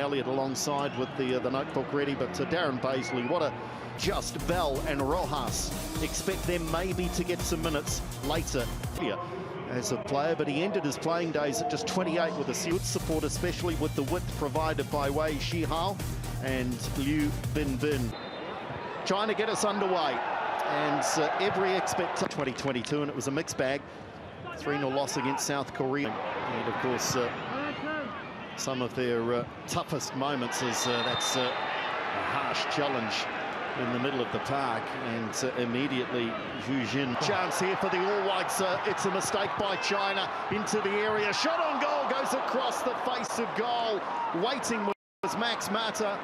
Elliott alongside with the notebook ready, but Darren Bazley, what a just Bell and Rojas. Expect them maybe to get some minutes later as a player, but he ended his playing days at just 28 with a good support, especially with the width provided by Wei Shihao and Liu Binbin. Trying to get us underway, and every expectation 2022, and it was a mixed bag. 3-0 loss against South Korea, and of course some of their toughest moments is that's a harsh challenge in the middle of the park, and immediately Zhu Jin. Chance here for the All Whites. It's a mistake by China into the area. Shot on goal, goes across the face of goal. Waiting was Max Mata.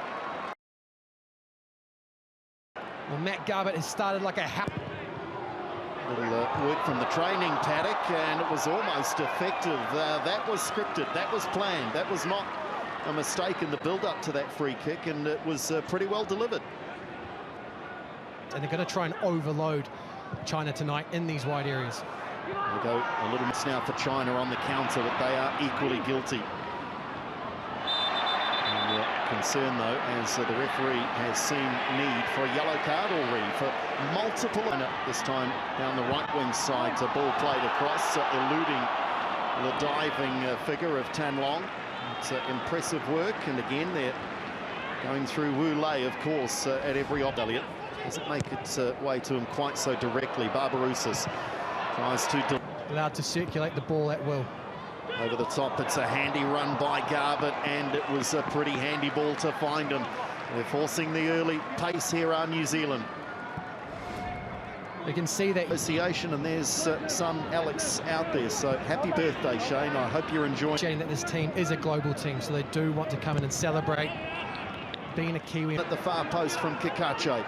Well, Matt Garbutt has started like a Little work from the training paddock, and it was almost effective. That was scripted, that was planned, that was not a mistake in the build-up to that free kick, and it was pretty well delivered. And they're going to try and overload China tonight in these wide areas. We'll go a little bit now for China on the counter, but they are equally guilty. Concern though, as the referee has seen need for a yellow card already for multiple, this time down the right wing side, ball played across, eluding the diving figure of Tan Long. It's impressive work, and again they're going through Wu Lei, of course, at every Elliott. Doesn't make its way to him quite so directly. Barbarouses tries to allowed to circulate the ball at will. Over the top, it's a handy run by Garbutt, and it was a pretty handy ball to find him. They're forcing the early pace here on New Zealand. You can see that association, and there's son Alex out there, so happy birthday, Shane. I hope you're enjoying that this team is a global team, so they do want to come in and celebrate being a Kiwi. At the far post from Kakache.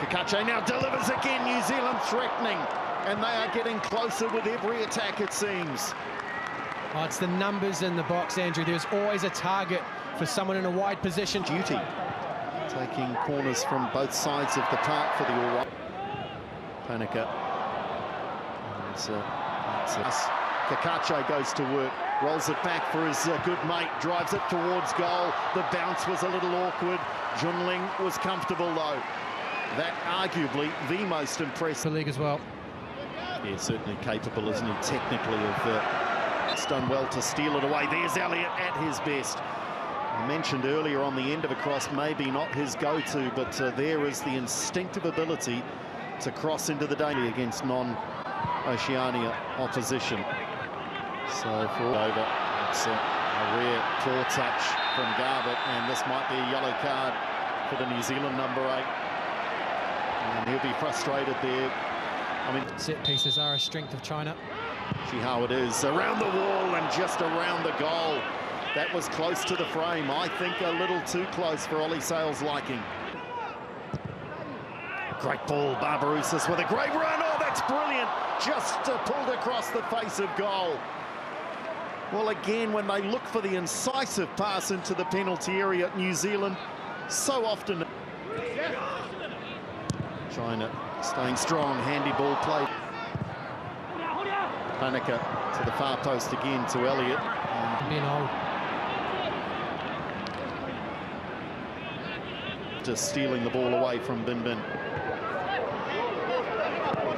Kakache now delivers again. New Zealand threatening, and they are getting closer with every attack, it seems. Oh, it's the numbers in the box, Andrew. There's always a target for someone in a wide position. Duty, taking corners from both sides of the park for the All White. Panica. Kakache goes to work, rolls it back for his good mate, drives it towards goal. The bounce was a little awkward. Junling was comfortable though. That arguably the most impressive. The league as well. Yeah, certainly capable, isn't he, technically, of it's done well to steal it away. There's Elliott at his best. I mentioned earlier on the end of a cross, maybe not his go-to, but there is the instinctive ability to cross into the daily against non-Oceania opposition. So for over, it's a rare claw touch from Garbutt, and this might be a yellow card for the New Zealand number 8. And he'll be frustrated there. I mean, set pieces are a strength of China. See how it is, around the wall and just around the goal. That was close to the frame. I think a little too close for Ollie Sale's liking. Great ball, Barbarouses with a great run. Oh, that's brilliant. Just pulled across the face of goal. Well, again, when they look for the incisive pass into the penalty area at New Zealand, so often China staying strong, handy ball played. Panica to the far post again to Elliott. Being old. Just stealing the ball away from Binbin.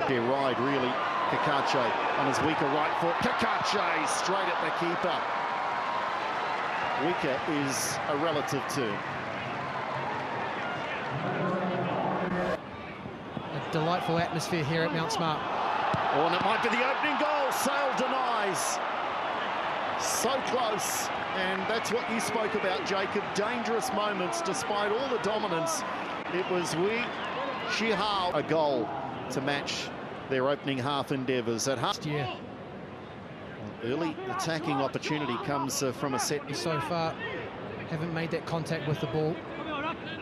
Their ride, really. Kakache on his weaker right foot. Kakache straight at the keeper. Weaker is a relative term. A delightful atmosphere here at Mount Smart. Oh, and it might be the opening goal. Sale denies. So close, and that's what you spoke about, Jacob. Dangerous moments despite all the dominance. It was Wei Shihao, a goal to match their opening half endeavours at half. Yeah. Early attacking opportunity comes from a set. So far, haven't made that contact with the ball,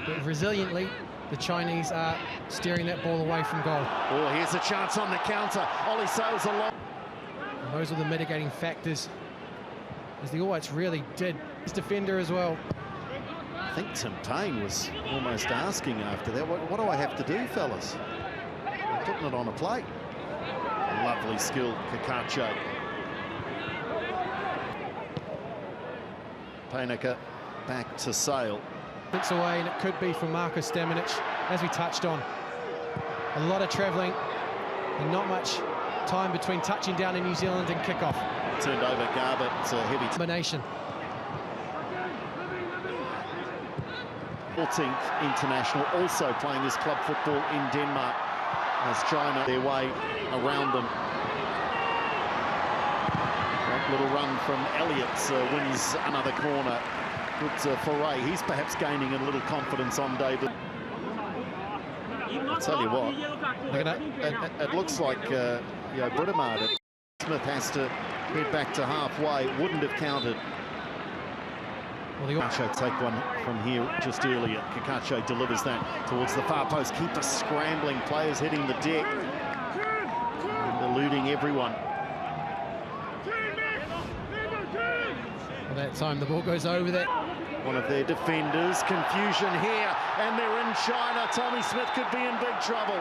but resiliently, the Chinese are steering that ball away from goal. Oh, here's a chance on the counter. Ollie Sale's along. And those are the mitigating factors, as the All Whites really did. His defender as well. I think Tim Payne was almost asking after that, what do I have to do, fellas? I'm putting it on a plate. Lovely skill, Kakache. Panica back to Sale. It's away, and it could be for Marko Stamenic, as we touched on. A lot of travelling and not much time between touching down in New Zealand and kick-off. Turned over Garbutt, heavy Combination. 14th international, also playing his club football in Denmark, as China their way around them. Great little run from Elliott, wins another corner. Good foray. He's perhaps gaining a little confidence on David. I'll tell you what, it looks like Britomart. Smith has to head back to halfway. Wouldn't have counted. Well, Kakacho take one from here just earlier. Kakacho delivers that towards the far post. Keeper scrambling, players hitting the deck and eluding everyone. Well, that time the ball goes over that. One of their defenders, confusion here, and they're in China. Tommy Smith could be in big trouble.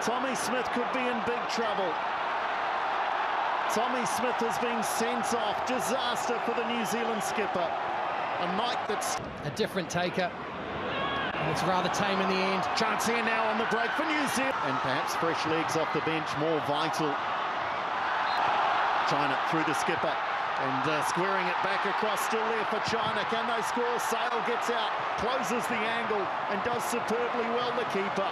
Tommy Smith could be in big trouble. Tommy Smith has been sent off. Disaster for the New Zealand skipper. A night that's a different taker, and it's rather tame in the end. Chance here now on the break for New Zealand. And perhaps fresh legs off the bench, more vital. China through the skipper. And squaring it back across, still there for China. Can they score? Sale gets out, closes the angle, and does superbly well, the keeper.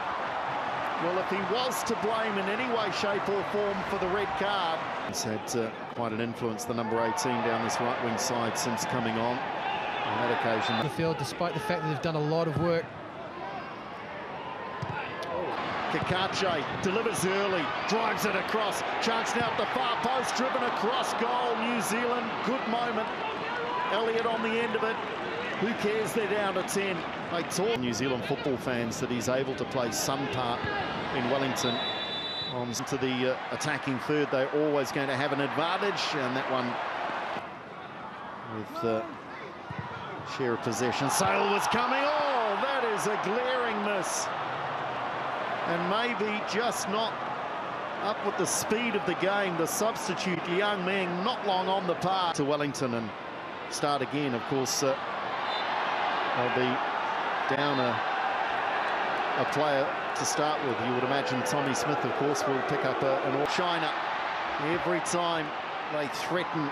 Well, if he was to blame in any way, shape or form for the red card. He's had quite an influence, the number 18 down this right wing side since coming on that occasion. The field, despite the fact that they've done a lot of work. Kakache delivers early, drives it across, chance now at the far post, driven across goal, New Zealand, good moment. Elliott on the end of it, who cares, they're down to 10. They taught New Zealand football fans that he's able to play some part in Wellington. On to the attacking third, they're always going to have an advantage, and that one with share of possession. Sale was coming, oh, that is a glaring miss. And maybe just not up with the speed of the game. The substitute, Liang Meng, not long on the path to Wellington and start again. Of course, they'll be down a player to start with. You would imagine Tommy Smith, of course, will pick up an all. China, every time they threaten,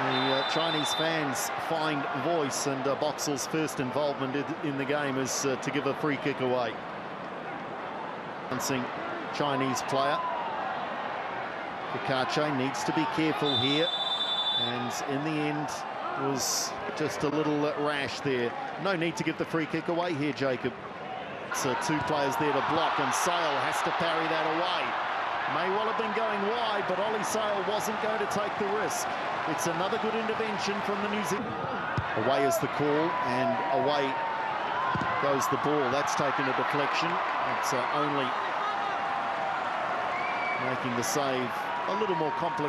the Chinese fans find voice, and Boxall's first involvement in the game is to give a free kick away. Chinese player. Kakache needs to be careful here, and in the end was just a little rash there. No need to give the free kick away here, Jacob. So two players there to block, and Sale has to parry that away. May well have been going wide, but Ollie Sale wasn't going to take the risk. It's another good intervention from the New Zealand. Away is the call, and away goes the ball. That's taken a deflection. It's only making the save a little more complicated.